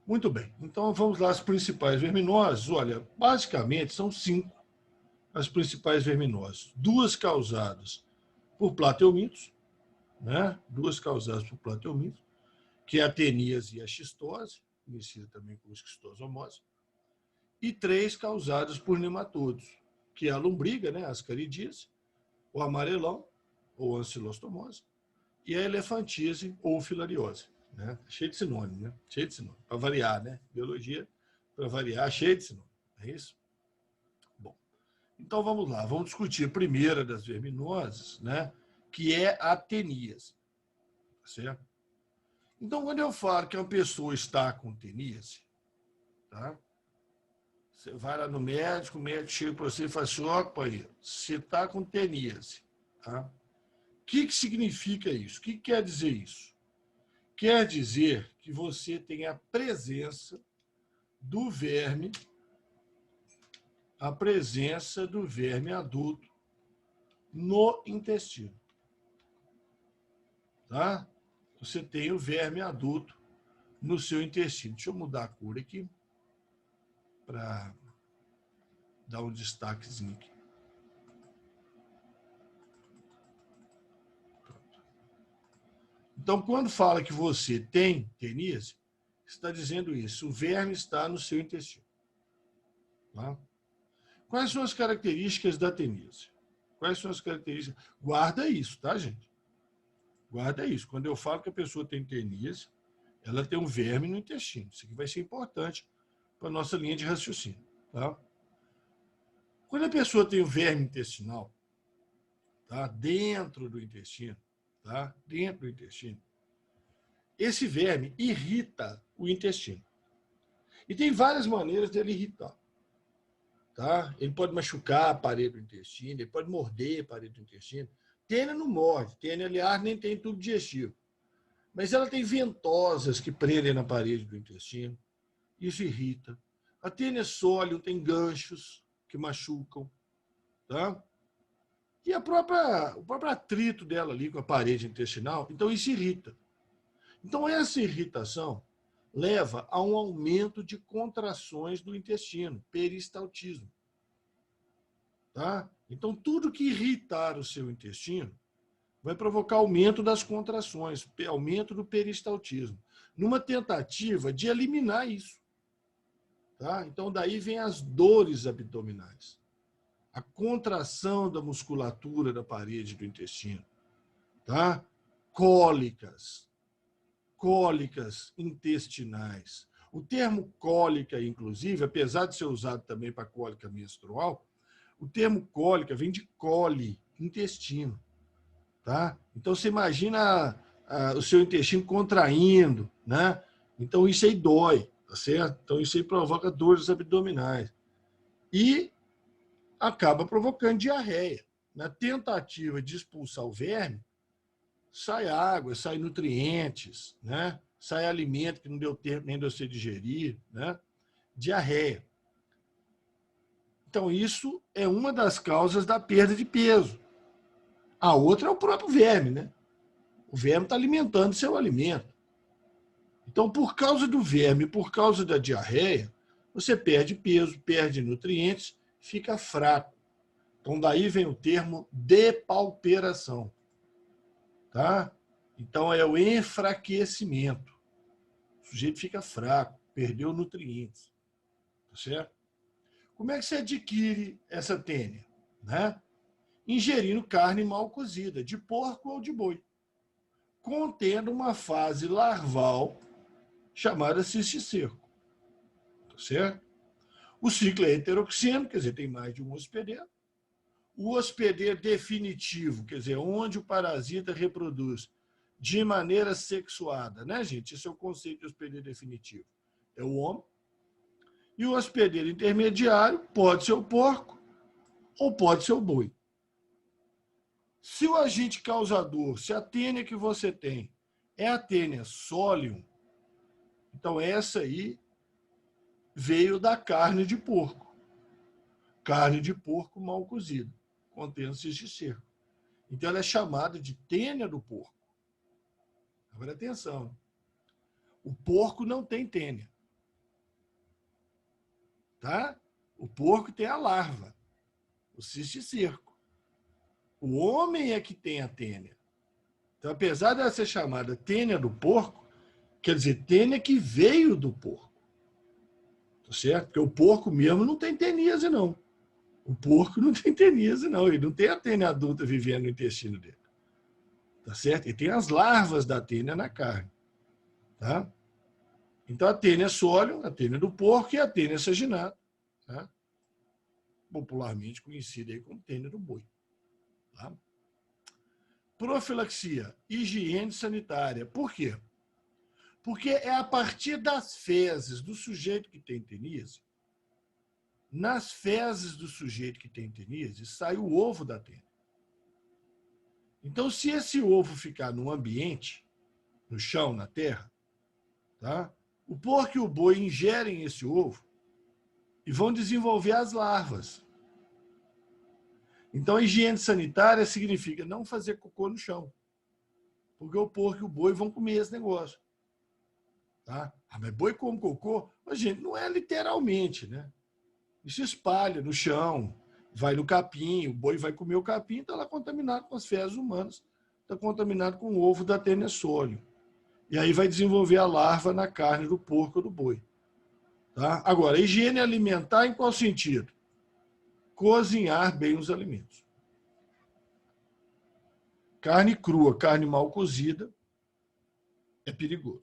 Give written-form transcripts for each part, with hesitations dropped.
Muito bem. Então, vamos lá, as principais verminoses. Olha, basicamente, são 5 as principais verminoses. 2 causadas por plateumintos, né? 2 causadas por plateumintos, que é a teníase e a xistose, conhecida também como esquistosomose, e 3 causadas por nematodos, que é a lombriga, né? A ascaridíase, o amarelão, ou ancilostomose, e a elefantíase ou filariose. Né? Cheio de sinônimo, né? Cheio de sinônimo. Para variar, né? Biologia, para variar, cheio de sinônimo. É isso? Bom, então vamos lá. Vamos discutir a primeira das verminoses, né? Que é a teníase. Certo? Então, quando eu falo que uma pessoa está com teníase, tá? Você vai lá no médico, o médico chega para você e fala assim: ó, companheiro, você está com teníase. Tá? O que significa isso? O que quer dizer isso? Quer dizer que você tem a presença do verme adulto no intestino. Tá? Você tem o verme adulto no seu intestino. Deixa eu mudar a cor aqui para dar um destaquezinho aqui. Então, quando fala que você tem teníase, está dizendo isso. O verme está no seu intestino. Tá? Quais são as características da teníase? Quais são as características? Guarda isso, tá, gente? Guarda isso. Quando eu falo que a pessoa tem teníase, ela tem um verme no intestino. Isso aqui vai ser importante para a nossa linha de raciocínio. Tá? Quando a pessoa tem o verme intestinal, tá? Dentro do intestino, tá? Dentro do intestino, esse verme irrita o intestino. E tem várias maneiras dele irritar. Tá? Ele pode machucar a parede do intestino, ele pode morder a parede do intestino. Tênia não morde, tênia, aliás, nem tem tubo digestivo. Mas ela tem ventosas que prendem na parede do intestino. Isso irrita. A tênia sólido tem ganchos que machucam. Tá? E o próprio atrito dela ali com a parede intestinal, então isso irrita. Então, essa irritação leva a um aumento de contrações do intestino, peristaltismo. Tá? Então, tudo que irritar o seu intestino vai provocar aumento das contrações, aumento do peristaltismo, numa tentativa de eliminar isso. Tá? Então, daí vem as dores abdominais, a contração da musculatura da parede do intestino, tá? Cólicas, cólicas intestinais. O termo cólica, inclusive, apesar de ser usado também para cólica menstrual, o termo cólica vem de coli, intestino. Tá? Então, você imagina o seu intestino contraindo, né? Então, isso aí dói, tá certo? Então, isso aí provoca dores abdominais. E acaba provocando diarreia. Na tentativa de expulsar o verme, sai água, sai nutrientes, né? Sai alimento que não deu tempo nem de você digerir, né? Diarreia. Então, isso é uma das causas da perda de peso. A outra é o próprio verme, né? O verme está alimentando seu alimento. Então, por causa do verme, por causa da diarreia, você perde peso, perde nutrientes, fica fraco. Então, daí vem o termo depauperação. Tá? Então, é o enfraquecimento. O sujeito fica fraco, perdeu nutrientes. Tá certo? Como é que se adquire essa tênia? Né? Ingerindo carne mal cozida, de porco ou de boi, contendo uma fase larval chamada cisticerco. Tá certo? O ciclo é heteroxeno, quer dizer, tem mais de um hospedeiro. O hospedeiro definitivo, quer dizer, onde o parasita reproduz de maneira sexuada, né, gente? Esse é o conceito de hospedeiro definitivo. É o homem. E o hospedeiro intermediário pode ser o porco ou pode ser o boi. Se o agente causador, se a tênia que você tem é a tênia solium, então essa aí veio da carne de porco. Carne de porco mal cozida, contendo cisticerco. Então ela é chamada de tênia do porco. Agora atenção. O porco não tem tênia. tá? O porco tem a larva, o cisticerco. O homem é que tem a tênia. Então, apesar dela ser chamada tênia do porco, quer dizer, tênia que veio do porco. Tá certo? Porque o porco mesmo não tem teníase, não. O porco não tem teníase, não. Ele não tem a tênia adulta vivendo no intestino dele. Tá certo? Ele tem as larvas da tênia na carne. Tá? Então, a tênia solium, a tênia do porco, e a tênia saginata, tá? Popularmente conhecida aí como tênia do boi. Tá? Profilaxia, higiene sanitária. Por quê? Porque é a partir das fezes do sujeito que tem teníase, nas fezes do sujeito que tem teníase, sai o ovo da tênia. Então, se esse ovo ficar no ambiente, no chão, na terra, tá? O porco e o boi ingerem esse ovo e vão desenvolver as larvas. Então, a higiene sanitária significa não fazer cocô no chão, porque o porco e o boi vão comer esse negócio. Tá? Ah, mas boi come cocô? Mas, gente, não é literalmente, né? Isso espalha no chão, vai no capim, o boi vai comer o capim, está lá contaminado com as fezes humanas, está contaminado com o ovo da tênia solium. E aí vai desenvolver a larva na carne do porco ou do boi. Tá? Agora, higiene alimentar em qual sentido? Cozinhar bem os alimentos. Carne crua, carne mal cozida, é perigoso.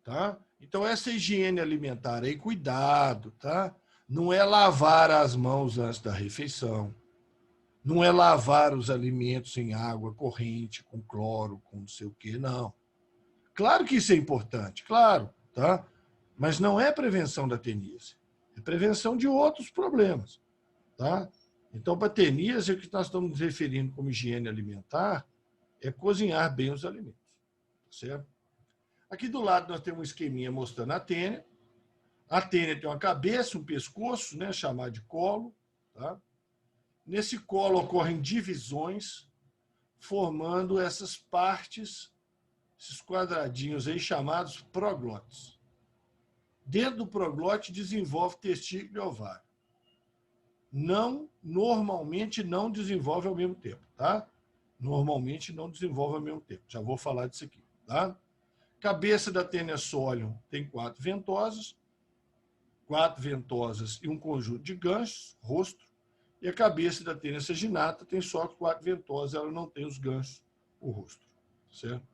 Tá? Então, essa higiene alimentar aí, cuidado, tá? Não é lavar as mãos antes da refeição, não é lavar os alimentos em água corrente, com cloro, com não sei o quê, não. Claro que isso é importante, claro, tá? Mas não é prevenção da teníase, é prevenção de outros problemas, tá? Então, para teníase, o que nós estamos nos referindo como higiene alimentar é cozinhar bem os alimentos, certo? Aqui do lado nós temos um esqueminha mostrando a tênia. A tênia tem uma cabeça, um pescoço, né, chamado de colo. Tá? Nesse colo ocorrem divisões, formando essas partes, esses quadradinhos aí chamados proglotes. Dentro do proglote desenvolve testículo e ovário. Normalmente não desenvolve ao mesmo tempo, tá? Normalmente não desenvolve ao mesmo tempo. Já vou falar disso aqui, tá? Cabeça da tênia solium tem 4 ventosas e um conjunto de ganchos, rosto, e a cabeça da tênia saginata tem só 4 ventosas, ela não tem os ganchos, o rosto, certo?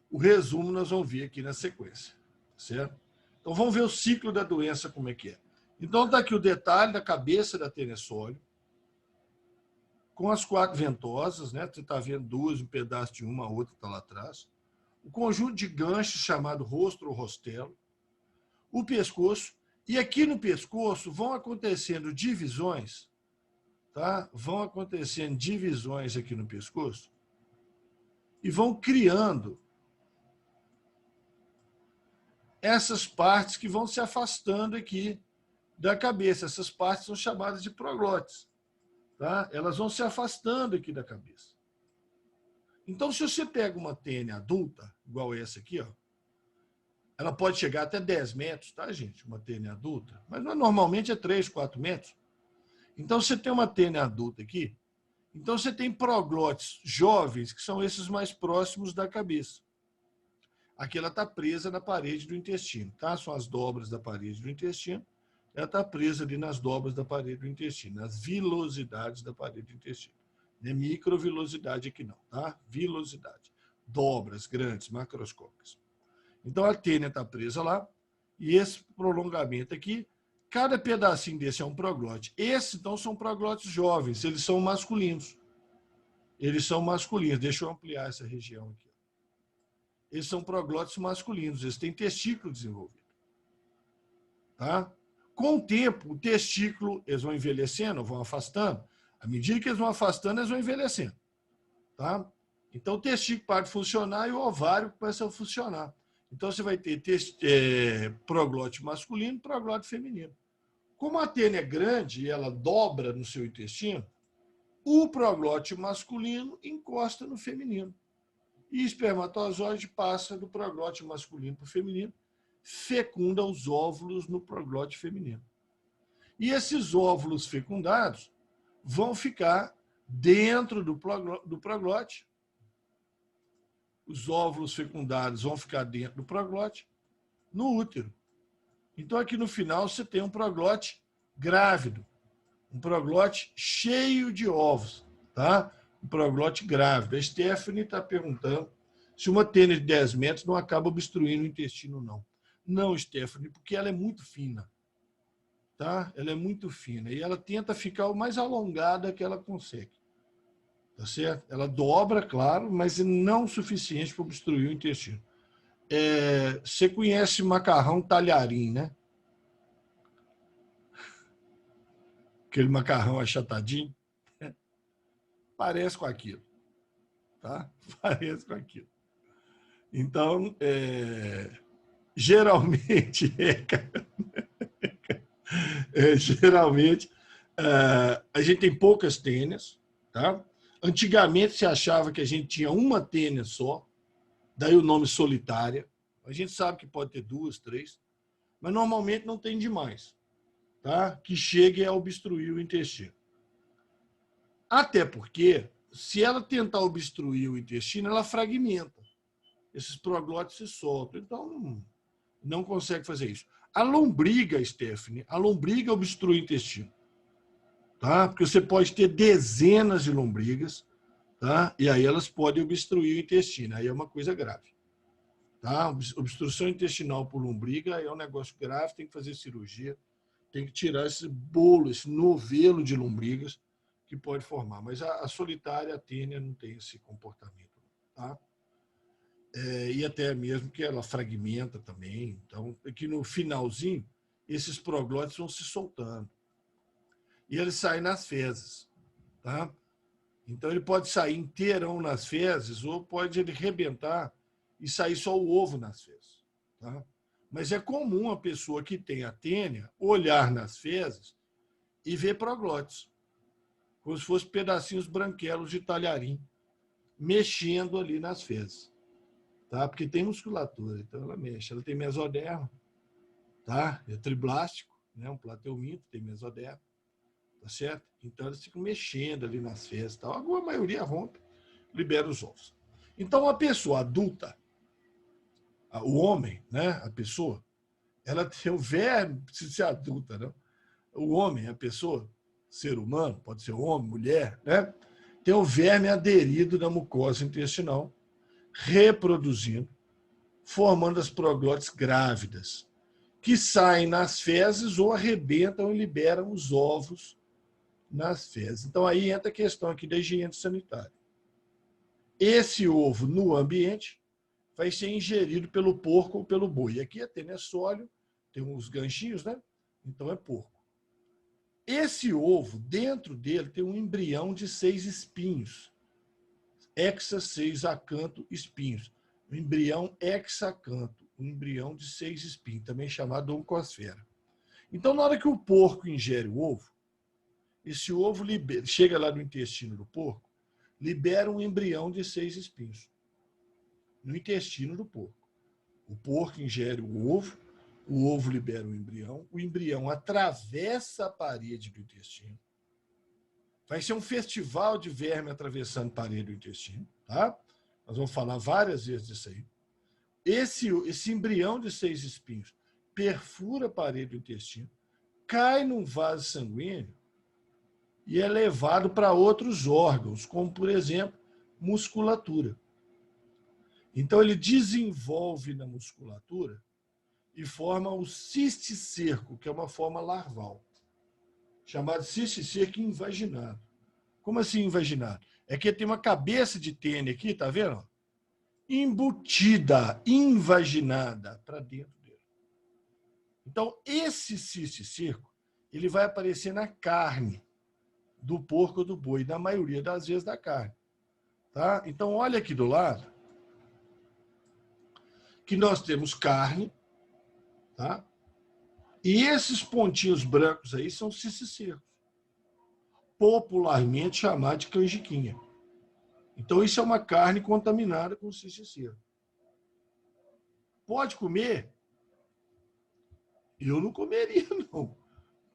O resumo nós vamos ver aqui na sequência, certo? Então vamos ver o ciclo da doença como é que é. Então está aqui o detalhe da cabeça da tênia solium, com as 4 ventosas, né? Você está vendo duas, um pedaço de uma, a outra está lá atrás. O conjunto de ganchos chamado rosto ou rostelo, o pescoço, e aqui no pescoço vão acontecendo divisões, tá? Vão acontecendo divisões aqui no pescoço e vão criando essas partes que vão se afastando aqui da cabeça. Essas partes são chamadas de proglotes, tá? Elas vão se afastando aqui da cabeça. Então, se você pega uma tênia adulta, igual essa aqui, ó, ela pode chegar até 10 metros, tá, gente? Uma tênia adulta. Mas normalmente é 3, 4 metros. Então, você tem uma tênia adulta aqui. Então, você tem proglotes jovens, que são esses mais próximos da cabeça. Aqui ela está presa na parede do intestino, tá? São as dobras da parede do intestino. Ela está presa ali nas dobras da parede do intestino, nas vilosidades da parede do intestino. Não é microvilosidade aqui não, tá? Vilosidade. Dobras grandes, macroscópicas. Então, a tênia está presa lá, e esse prolongamento aqui, cada pedacinho desse é um proglote. Esses, então, são proglotes jovens, eles são masculinos. Eles são masculinos. Deixa eu ampliar essa região aqui. Eles são proglotes masculinos, eles têm testículo desenvolvido. Tá? Com o tempo, o testículo, eles vão envelhecendo, vão afastando. À medida que eles vão afastando, eles vão envelhecendo. Tá? Então, o testículo para de funcionar e o ovário começa a funcionar. Então, você vai ter proglote masculino e proglote feminino. Como a tênia é grande e ela dobra no seu intestino, o proglote masculino encosta no feminino. E o espermatozoide passa do proglote masculino para o feminino, fecunda os óvulos no proglote feminino. E esses óvulos fecundados vão ficar dentro do proglote. Os óvulos fecundados vão ficar dentro do proglote, no útero. Então, aqui no final, você tem um proglote grávido, um proglote cheio de ovos, tá? Um proglote grávido. A Stephanie está perguntando se uma tênis de 10 metros não acaba obstruindo o intestino, não. Não, Stephanie, porque ela é muito fina. Tá? Ela é muito fina. E ela tenta ficar o mais alongada que ela consegue. Tá certo? Ela dobra, claro, mas não o suficiente para obstruir o intestino. Você conhece macarrão talharim, né? Aquele macarrão achatadinho. Parece com aquilo. Tá? Parece com aquilo. Então, geralmente, geralmente a gente tem poucas tênias, tá? Antigamente se achava que a gente tinha uma tênia só, daí o nome solitária. A gente sabe que pode ter 2, 3, mas normalmente não tem demais, tá? Que chegue a obstruir o intestino. Até porque, se ela tentar obstruir o intestino, ela fragmenta. Esses proglotes se soltam. Então, não consegue fazer isso. A lombriga, Stephanie, a lombriga obstrui o intestino. Tá? Porque você pode ter dezenas de lombrigas, tá? E aí elas podem obstruir o intestino. Aí é uma coisa grave. Tá? Obstrução intestinal por lombriga é um negócio grave, tem que fazer cirurgia, tem que tirar esse bolo, esse novelo de lombrigas que pode formar. Mas a solitária, a tênia, não tem esse comportamento. Tá? E até mesmo que ela fragmenta também. Então, aqui no finalzinho, esses proglotes vão se soltando. E ele sai nas fezes. Tá? Então, ele pode sair inteirão nas fezes ou pode ele rebentar e sair só o ovo nas fezes. Tá? Mas é comum a pessoa que tem a tênia olhar nas fezes e ver proglotes, como se fossem pedacinhos branquelos de talharim, mexendo ali nas fezes. Tá? Porque tem musculatura, então ela mexe. Ela tem mesoderma, tá? É triblástico, né? Um plateuminto, tem mesoderma. Tá certo? Então, eles ficam mexendo ali nas fezes. Tal. A maioria rompe, libera os ovos. Então, a pessoa adulta, o homem, né? A pessoa, ela tem o verme, precisa ser adulta, não? O homem, a pessoa, ser humano, pode ser homem, mulher, né? Tem o verme aderido na mucosa intestinal, reproduzindo, formando as proglotes grávidas, que saem nas fezes ou arrebentam e liberam os ovos nas fezes. Então, aí entra a questão aqui da higiene sanitária. Esse ovo no ambiente vai ser ingerido pelo porco ou pelo boi. Aqui a tênia é sólio, tem uns ganchinhos, né? Então é porco. Esse ovo, dentro dele, tem um embrião de 6 espinhos. Hexa 6 acanto espinhos. O embrião hexacanto, um embrião de 6 espinhos, também chamado oncosfera. Então, na hora que o porco ingere o ovo, esse ovo chega lá no intestino do porco, libera um embrião de 6 espinhos no intestino do porco. O porco ingere o ovo libera o embrião atravessa a parede do intestino. Vai ser um festival de verme atravessando a parede do intestino, tá? Nós vamos falar várias vezes disso aí. Esse embrião de 6 espinhos perfura a parede do intestino, cai num vaso sanguíneo e é levado para outros órgãos, como, por exemplo, musculatura. Então, ele desenvolve na musculatura e forma o cisticerco, que é uma forma larval, chamado cisticerco invaginado. Como assim invaginado? É que tem uma cabeça de tênia aqui, tá vendo? Embutida, invaginada para dentro dele. Então, esse cisticerco, ele vai aparecer na carne do porco ou do boi, na maioria das vezes da carne. Tá? Então, olha aqui do lado, que nós temos carne, tá? E esses pontinhos brancos aí são cisticercos, popularmente chamados de canjiquinha. Então, isso é uma carne contaminada com cisticerco. Pode comer? eu não comeria, não.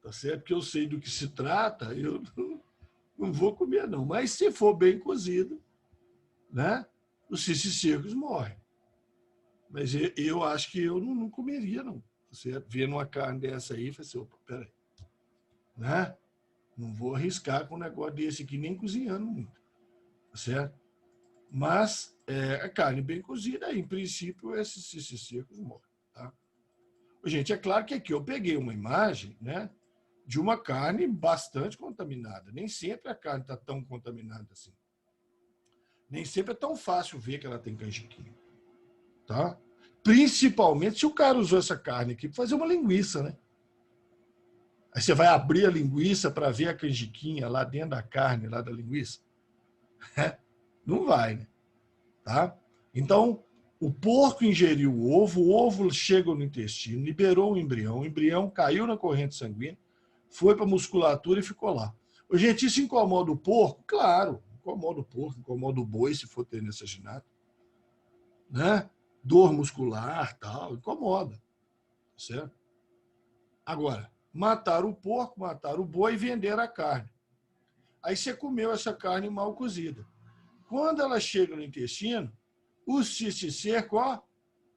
Tá certo? Porque eu sei do que se trata, eu não vou comer, não. Mas se for bem cozido, né, os cisticiecos morrem. Mas eu acho que eu não comeria, não. Tá certo? Vendo uma carne dessa aí, eu falei assim, opa, peraí. Né? Não vou arriscar com um negócio desse aqui, nem cozinhando muito. Tá certo? Mas a carne bem cozida, em princípio, esses cisticiecos morrem. Tá? Gente, é claro que aqui eu peguei uma imagem, né, de uma carne bastante contaminada. Nem sempre a carne está tão contaminada assim. Nem sempre é tão fácil ver que ela tem canjiquinha. Tá? Principalmente se o cara usou essa carne aqui para fazer uma linguiça, né? Aí você vai abrir a linguiça para ver a canjiquinha lá dentro da carne, lá da linguiça. Não vai, né? Tá? Então, o porco ingeriu o ovo chega no intestino, liberou o embrião caiu na corrente sanguínea, foi para a musculatura e ficou lá. Gente, isso incomoda o porco? Claro, incomoda o porco, incomoda o boi, se for ter necessidade. Né? Dor muscular, tal, incomoda. Certo? Agora, mataram o porco, mataram o boi e venderam a carne. Aí você comeu essa carne mal cozida. Quando ela chega no intestino, o cisticerco,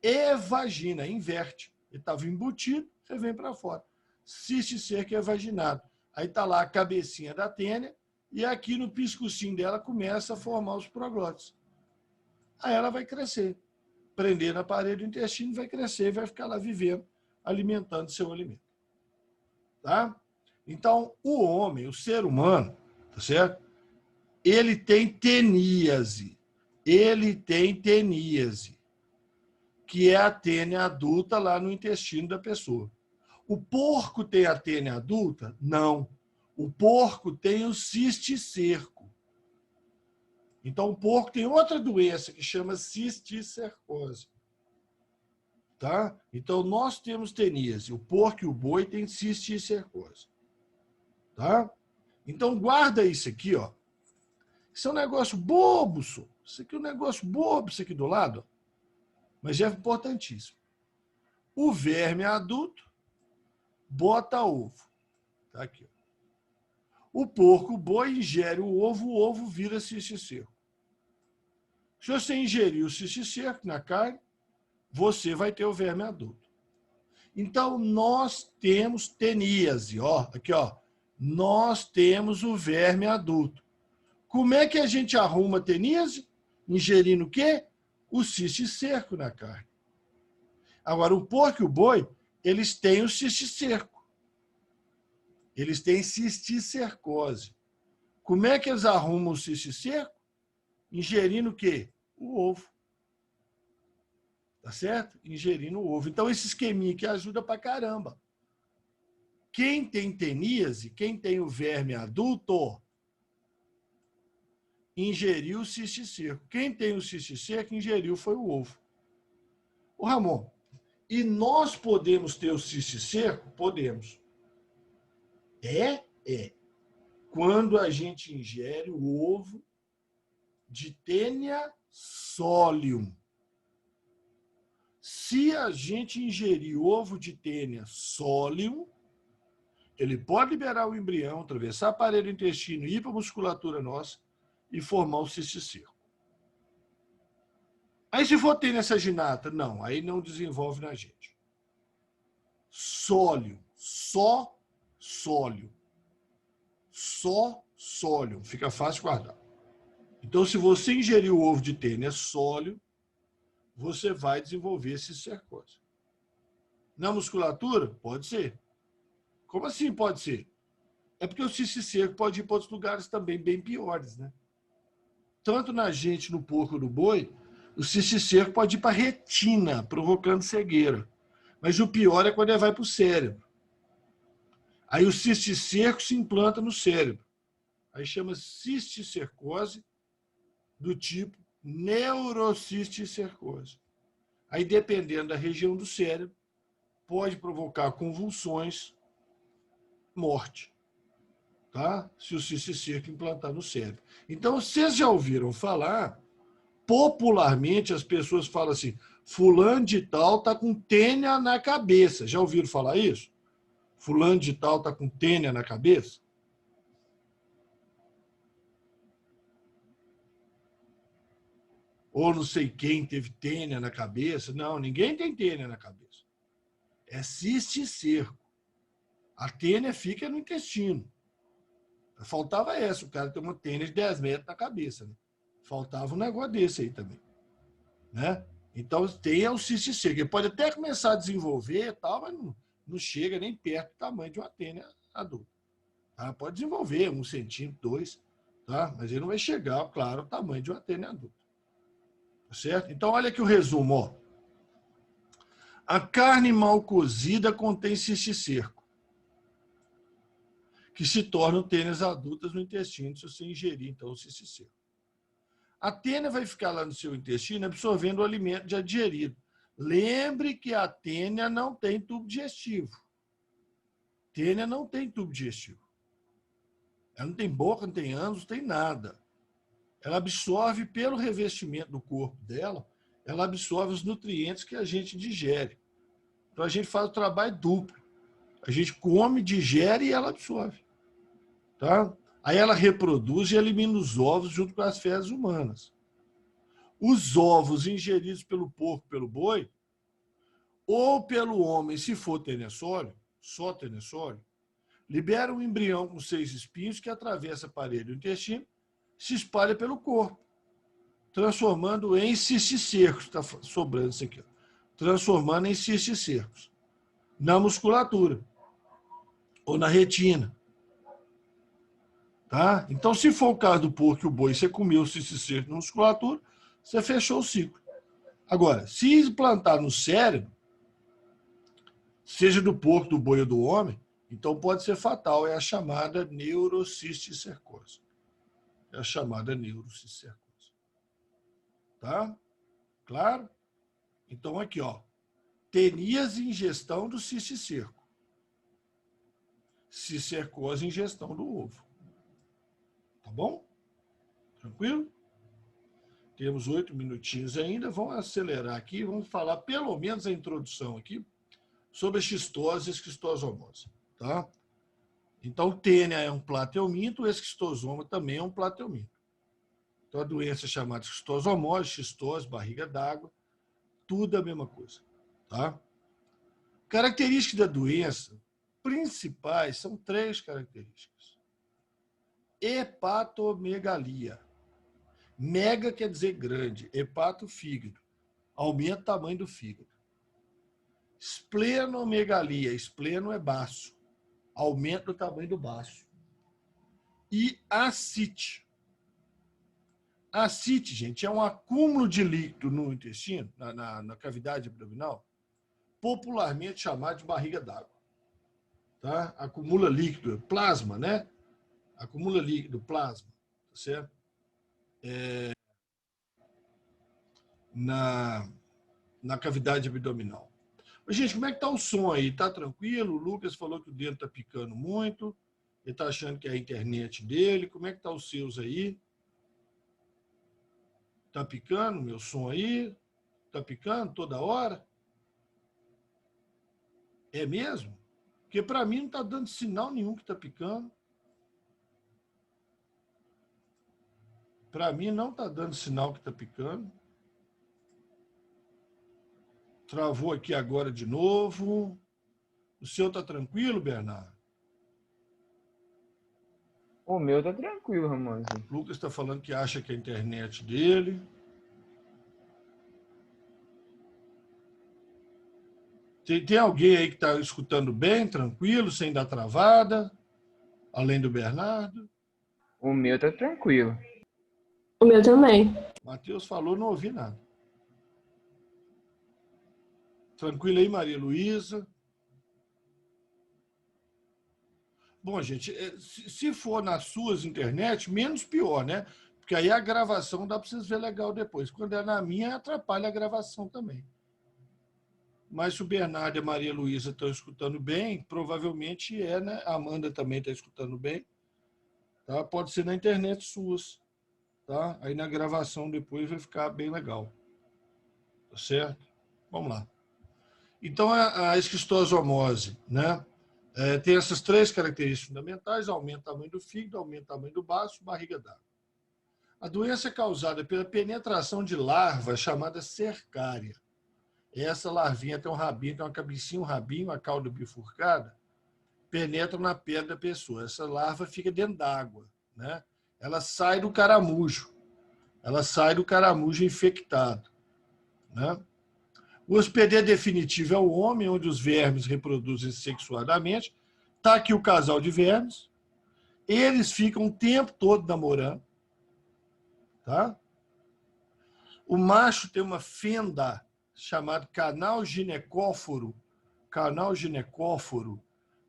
evagina, inverte. Ele estava embutido, você vem para fora. Cisticerco evaginado. Aí está lá a cabecinha da tênia e aqui no pescocinho dela começa a formar os proglótis. Aí ela vai crescer. Prender na parede do intestino, vai crescer e vai ficar lá vivendo, alimentando seu alimento. Tá? Então, o homem, o ser humano, tá certo? Ele tem teníase. Ele tem teníase, que é a tênia adulta lá no intestino da pessoa. O porco tem a tênia adulta? Não. O porco tem o cisticerco. Então, o porco tem outra doença que chama cisticercose. Tá? Então, nós temos teníase. O porco e o boi têm cisticercose. Tá? Então, guarda isso aqui, ó. Isso é um negócio bobo, só. Isso aqui é um negócio bobo, isso aqui do lado. Mas é importantíssimo. O verme adulto bota ovo. Tá aqui. O porco, o boi, ingere o ovo vira cisticerco. Se você ingerir o cisticerco na carne, você vai ter o verme adulto. Então, nós temos teníase. Ó, aqui, ó. Nós temos o verme adulto. Como é que a gente arruma a teníase? Ingerindo o quê? O cisticerco na carne. Agora, o porco e o boi, eles têm o cisticerco. Eles têm cisticercose. Como é que eles arrumam o cisticerco? Ingerindo o quê? O ovo. Tá certo? Ingerindo o ovo. Então, esse esqueminha aqui ajuda pra caramba. Quem tem teníase, quem tem o verme adulto, ingeriu o cisticerco. Quem tem o cisticerco, ingeriu foi o ovo. Ô, Ramon, e nós podemos ter o cisticerco? Podemos. É. Quando a gente ingere o ovo de Taenia solium. Se a gente ingerir ovo de Taenia solium, ele pode liberar o embrião, atravessar a parede do intestino, ir para a musculatura nossa e formar o cisticerco. Aí, se for Taenia saginata, não, aí não desenvolve na gente. Solium, só solium. Só solium, fica fácil guardar. Então, se você ingerir o ovo de Taenia solium, você vai desenvolver cisticercose. Na musculatura? Pode ser. Como assim pode ser? É porque o cisticerco pode ir para outros lugares também bem piores, né? Tanto na gente, no porco, no boi, o cisticerco pode ir para a retina, provocando cegueira. Mas o pior é quando ele vai para o cérebro. Aí o cisticerco se implanta no cérebro. Aí chama cisticercose do tipo neurocisticercose. Aí, dependendo da região do cérebro, pode provocar convulsões, morte, tá? Se o cisticerco implantar no cérebro. Então, vocês já ouviram falar, popularmente as pessoas falam assim, fulano de tal está com tênia na cabeça. Já ouviram falar isso? Fulano de tal está com tênia na cabeça? Ou não sei quem teve tênia na cabeça. Não, ninguém tem tênia na cabeça. É cisticerco. A tênia fica no intestino. Faltava essa, o cara tem uma tênia de 10 metros na cabeça. Né? Faltava um negócio desse aí também. Né? Então, tem o cisticerco. Ele pode até começar a desenvolver, tal, mas não chega nem perto do tamanho de uma tênia adulta. Tá? Pode desenvolver 1 centímetro, 2, tá? Mas ele não vai chegar, claro, ao tamanho de uma tênia adulta. Tá certo? Então, olha aqui o resumo. Ó. A carne mal cozida contém cisticerco, que se tornam tênias adultas no intestino se você ingerir, então, o cisticerco. A tênia vai ficar lá no seu intestino absorvendo o alimento já digerido. Lembre que a tênia não tem tubo digestivo. Tênia não tem tubo digestivo. Ela não tem boca, não tem ânus, não tem nada. Ela absorve pelo revestimento do corpo dela, ela absorve os nutrientes que a gente digere. Então a gente faz o trabalho duplo. A gente come, digere e ela absorve. Tá? Aí ela reproduz e elimina os ovos junto com as fezes humanas. Os ovos ingeridos pelo porco, pelo boi, ou pelo homem, se for tenessório, só tenessório, libera um embrião com 6 espinhos que atravessa a parede do intestino, se espalha pelo corpo, transformando em cisticercos. Está sobrando isso aqui. Ó. Transformando em cisticercos. Na musculatura ou na retina. Tá? Então, se for o caso do porco e o boi, você comeu o cisticerco na musculatura, você fechou o ciclo. Agora, se implantar no cérebro, seja do porco, do boi ou do homem, então pode ser fatal. É a chamada neurocisticercose. É a chamada neurocisticercose. Tá? Claro? Então, aqui, ó. Tenias em ingestão do cisticerco. Cisticercose em ingestão do ovo. Tá bom? Tranquilo? Temos 8 minutinhos ainda. Vamos acelerar aqui. Vamos falar pelo menos a introdução aqui sobre a xistose e esquistosomose. Tá? Então, tênia é um plateuminto, o esquistosoma também é um plateuminto. Então, a doença é chamada esquistosomose, xistose, barriga d'água, tudo a mesma coisa. Tá? Características da doença principais são 3 características. Hepatomegalia. Mega quer dizer grande, hepato, fígado. Aumenta o tamanho do fígado. Esplenomegalia, espleno é baço. Aumenta o tamanho do baço. E ascite. Ascite, gente, é um acúmulo de líquido no intestino, na cavidade abdominal, popularmente chamado de barriga d'água. Tá? Acumula líquido, plasma, né? Acumula líquido, plasma, tá certo? Na cavidade abdominal. Mas, gente, como é que tá o som aí? Tá tranquilo? O Lucas falou que o dedo tá picando muito. Ele tá achando que é a internet dele. Como é que tá os seus aí? Tá picando meu som aí? Tá picando toda hora? É mesmo? Porque para mim não tá dando sinal nenhum que tá picando. Para mim não tá dando sinal que tá picando. Travou aqui agora de novo. O seu tá tranquilo, Bernardo? O meu tá tranquilo, Ramon. O Lucas está falando que acha que é a internet dele. Tem alguém aí que está escutando bem, tranquilo, sem dar travada? Além do Bernardo? O meu tá tranquilo. O meu também. Matheus falou, não ouvi nada. Tranquilo aí, Maria Luísa? Bom, gente, se for nas suas internet, menos pior, né? Porque aí a gravação dá para vocês ver legal depois. Quando é na minha, atrapalha a gravação também. Mas se o Bernardo e a Maria Luísa estão escutando bem, provavelmente é, né? A Amanda também está escutando bem. Tá? Pode ser na internet suas. Tá? Aí na gravação depois vai ficar bem legal. Tá certo? Vamos lá. Então, a esquistossomose, né, tem essas 3 características fundamentais: aumenta o tamanho do fígado, aumenta o tamanho do baço, barriga d'água. A doença é causada pela penetração de larvas chamada cercária. Essa larvinha tem um rabinho, tem uma cabecinha, um rabinho, uma cauda bifurcada, penetra na pele da pessoa. Essa larva fica dentro d'água, né? Ela sai do caramujo. Ela sai do caramujo infectado, né? O hospedeiro definitivo é o homem, onde os vermes reproduzem sexuadamente. Está aqui o casal de vermes. Eles ficam o tempo todo namorando. Tá? O macho tem uma fenda chamada canal ginecóforo. Canal ginecóforo.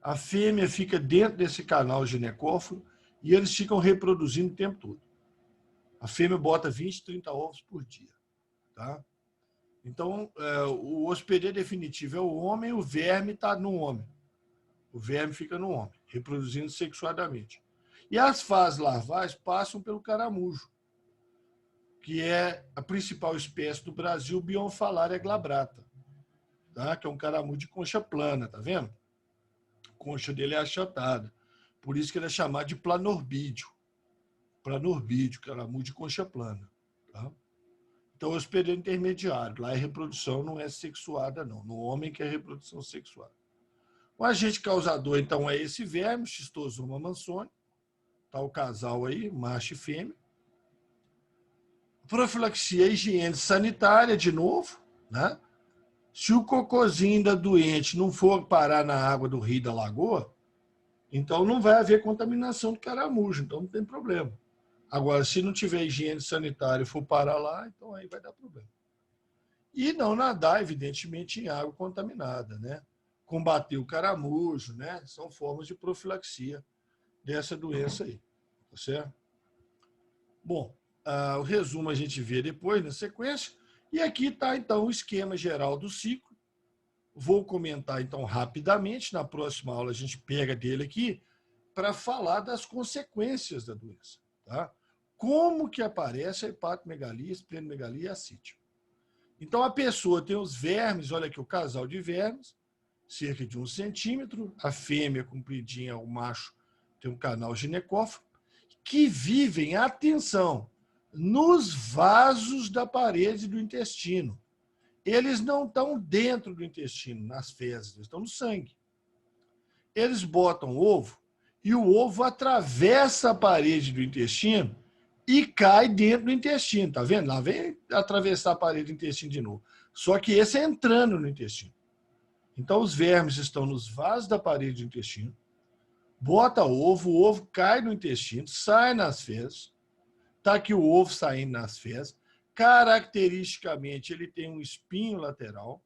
A fêmea fica dentro desse canal ginecóforo e eles ficam reproduzindo o tempo todo. A fêmea bota 20, 30 ovos por dia. Tá? Então, o hospedeiro definitivo é o homem, o verme está no homem. O verme fica no homem, reproduzindo sexuadamente. E as fases larvais passam pelo caramujo, que é a principal espécie do Brasil, Bionfalaria glabrata, tá? Que é um caramujo de concha plana, tá vendo? A concha dele é achatada. Por isso que ele é chamado de planorbídeo. Planorbídeo, caramujo de concha plana. Tá? Então, o hospedeiro intermediário. Lá a reprodução não é sexuada, não. No homem que é reprodução sexuada. O agente causador, então, é esse verme, Schistosoma mansoni. Está o casal aí, macho e fêmea. Profilaxia e higiene sanitária, de novo, né? Se o cocôzinho da doente não for parar na água do rio da lagoa, então não vai haver contaminação do caramujo, então não tem problema. Agora, se não tiver higiene sanitária e for parar lá, então aí vai dar problema. E não nadar, evidentemente, em água contaminada, né? Combater o caramujo, né? São formas de profilaxia dessa doença aí, tá certo? Bom, o resumo a gente vê depois, na sequência. E aqui está, então, o esquema geral do ciclo. Vou comentar, então, rapidamente. Na próxima aula, a gente pega dele aqui para falar das consequências da doença. Tá? Como que aparece a hepatomegalia, esplenomegalia e ascite. Então, a pessoa tem os vermes, olha aqui, o casal de vermes, cerca de 1 centímetro. A fêmea compridinha, o macho, tem um canal ginecóforo, que vivem, atenção, nos vasos da parede do intestino. Eles não estão dentro do intestino, nas fezes, eles estão no sangue. Eles botam ovo e o ovo atravessa a parede do intestino e cai dentro do intestino. Tá vendo? Lá vem atravessar a parede do intestino de novo. Só que esse é entrando no intestino. Então, os vermes estão nos vasos da parede do intestino, bota o ovo cai no intestino, sai nas fezes. Está aqui o ovo saindo nas fezes. Caracteristicamente, ele tem um espinho lateral,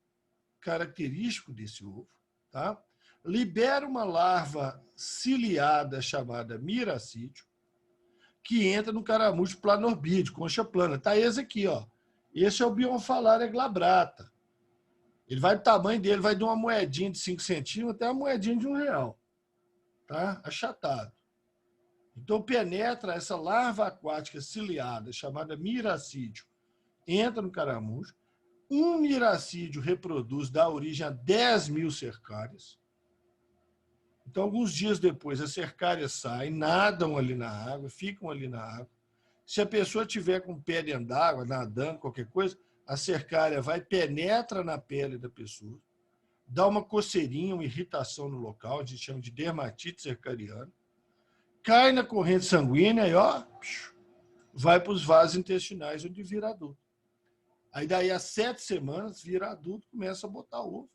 característico desse ovo. Tá? Libera uma larva ciliada chamada miracídio, que entra no caramujo planorbídeo, concha plana. Está esse aqui, ó. Esse é o Bionfalaria glabrata. Ele vai do tamanho dele, vai de uma moedinha de 5 centímetros até uma moedinha de R$1. Tá? Achatado. Então, penetra essa larva aquática ciliada, chamada miracídio, entra no caramujo. Um miracídio reproduz, dá origem a 10.000 cercárias. Então, alguns dias depois, as cercárias saem, nadam ali na água, ficam ali na água. Se a pessoa tiver com o pé dentro d'água, nadando, qualquer coisa, a cercária vai, penetra na pele da pessoa, dá uma coceirinha, uma irritação no local, a gente chama de dermatite cercariana, cai na corrente sanguínea e ó, vai para os vasos intestinais, onde vira adulto. Aí daí, às 7 semanas, vira adulto, começa a botar ovo.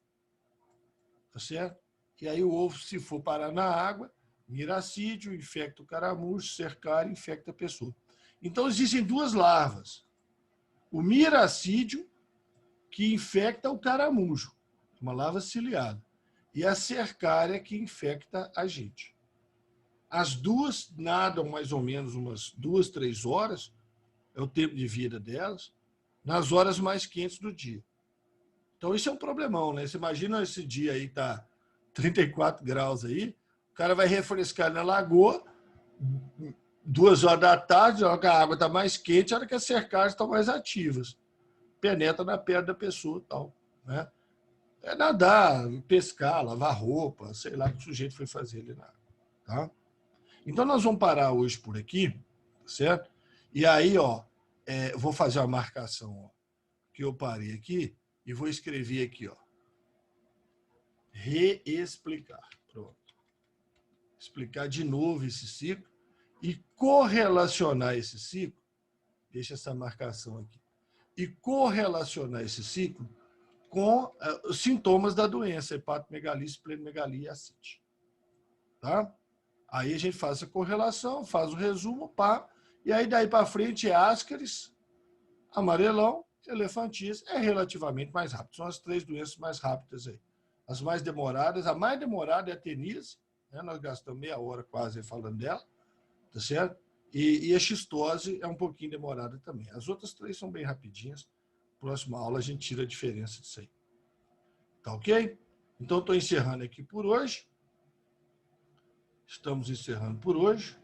Tá certo? E aí o ovo, se for parar na água, miracídio, infecta o caramujo, cercário, infecta a pessoa. Então, existem 2 larvas. O miracídio, que infecta o caramujo, uma larva ciliada, e a cercária, que infecta a gente. As 2 nadam mais ou menos umas 2, 3 horas, é o tempo de vida delas, nas horas mais quentes do dia. Então, isso é um problemão, né? Você imagina esse dia aí, tá 34 graus aí, o cara vai refrescar na lagoa, 2 horas da tarde, a hora que a água está mais quente, a hora que as cercárias estão mais ativas. Penetra na pele da pessoa e tal. né? É nadar, pescar, lavar roupa, sei lá o que o sujeito foi fazer ali na água. Tá? Então, nós vamos parar hoje por aqui, tá certo? E aí, ó, vou fazer uma marcação, ó, que eu parei aqui e vou escrever aqui, ó, reexplicar. Pronto. Explicar de novo esse ciclo e correlacionar esse ciclo, deixa essa marcação aqui, e correlacionar esse ciclo com os sintomas da doença, hepatomegalia, esplenomegalia e ascite. Tá? Aí a gente faz a correlação, faz o resumo, pá, e aí daí para frente é Ascaris, amarelão, elefantíase, é relativamente mais rápido. São as 3 doenças mais rápidas aí. As mais demoradas, a mais demorada é a teníase, né? Nós gastamos meia hora quase falando dela, tá certo? E a xistose é um pouquinho demorada também. As outras 3 são bem rapidinhas. Próxima aula a gente tira a diferença disso aí. Tá ok? Então, estou encerrando aqui por hoje. Estamos encerrando por hoje.